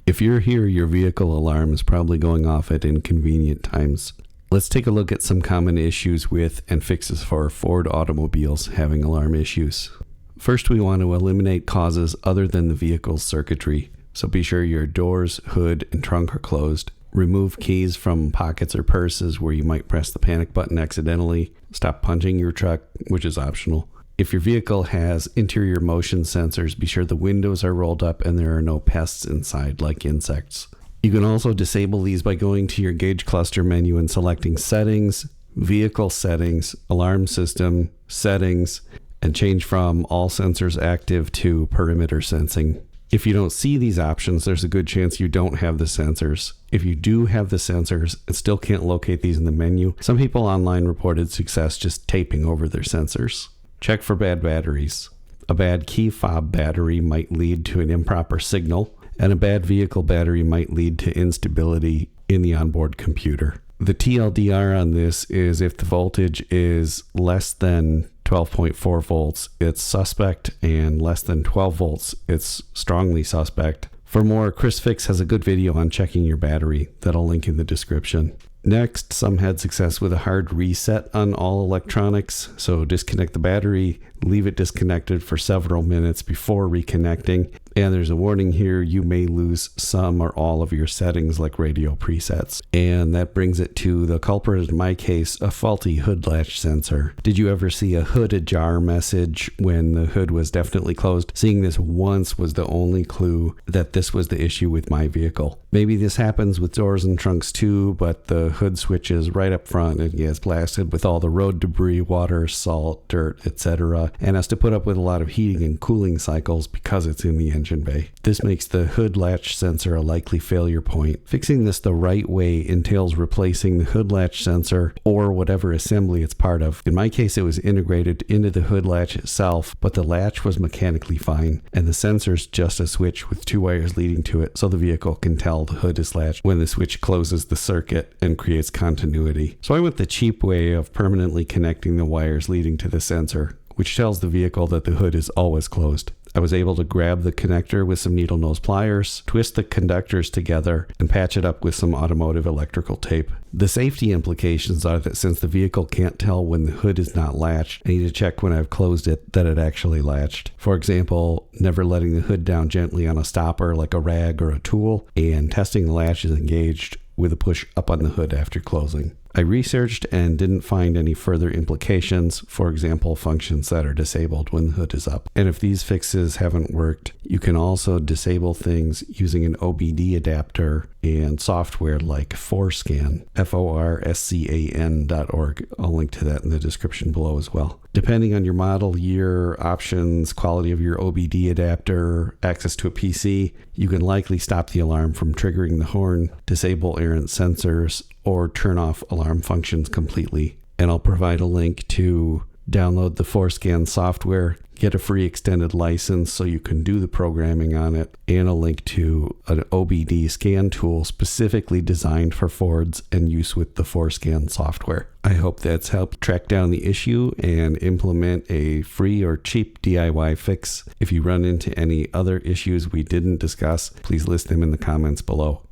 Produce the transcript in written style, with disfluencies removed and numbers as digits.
If you're here, your vehicle alarm is probably going off at inconvenient times. Let's take a look at some common issues with and fixes for Ford automobiles having alarm issues. First, we want to eliminate causes other than the vehicle's circuitry. So be sure your doors, hood, and trunk are closed. Remove keys from pockets or purses where you might press the panic button accidentally. Stop punching your truck, which is optional. If your vehicle has interior motion sensors, be sure the windows are rolled up and there are no pests inside like insects. You can also disable these by going to your gauge cluster menu and selecting Settings, Vehicle Settings, Alarm System, Settings, and change from All Sensors Active to Perimeter Sensing. If you don't see these options, there's a good chance you don't have the sensors. If you do have the sensors and still can't locate these in the menu, some people online reported success just taping over their sensors. Check for bad batteries. A bad key fob battery might lead to an improper signal, and a bad vehicle battery might lead to instability in the onboard computer. The TLDR on this is if the voltage is less than 12.4 volts, it's suspect, and less than 12 volts, it's strongly suspect. For more, Chris Fix has a good video on checking your battery that I'll link in the description. Next, some had success with a hard reset on all electronics. So disconnect the battery, leave it disconnected for several minutes before reconnecting. And there's a warning here, you may lose some or all of your settings like radio presets. And that brings it to the culprit in my case, a faulty hood latch sensor. Did you ever see a hood ajar message when the hood was definitely closed? Seeing this once was the only clue that this was the issue with my vehicle. Maybe this happens with doors and trunks too, but the hood switch is right up front and gets blasted with all the road debris, water, salt, dirt, etc. and has to put up with a lot of heating and cooling cycles because it's in the engine bay. This makes the hood latch sensor a likely failure point. Fixing this the right way entails replacing the hood latch sensor or whatever assembly it's part of. In my case, it was integrated into the hood latch itself, but the latch was mechanically fine, and the sensor's just a switch with two wires leading to it, so the vehicle can tell the hood is latched when the switch closes the circuit and creates continuity. So I went the cheap way of permanently connecting the wires leading to the sensor, which tells the vehicle that the hood is always closed. I was able to grab the connector with some needle nose pliers, twist the conductors together, and patch it up with some automotive electrical tape. The safety implications are that since the vehicle can't tell when the hood is not latched, I need to check when I've closed it that it actually latched. For example, never letting the hood down gently on a stopper like a rag or a tool, and testing the latch is engaged with a push up on the hood after closing. I researched and didn't find any further implications, for example, functions that are disabled when the hood is up. And if these fixes haven't worked, you can also disable things using an OBD adapter and software like Forscan, FORSCAN.org. I'll link to that in the description below as well. Depending on your model, year, options, quality of your OBD adapter, access to a PC, you can likely stop the alarm from triggering the horn, disable errant sensors, or turn off alarm functions completely. And I'll provide a link to download the Forscan software, get a free extended license so you can do the programming on it, and a link to an OBD scan tool specifically designed for Fords and use with the Forscan software. I hope that's helped track down the issue and implement a free or cheap DIY fix. If you run into any other issues we didn't discuss, please list them in the comments below.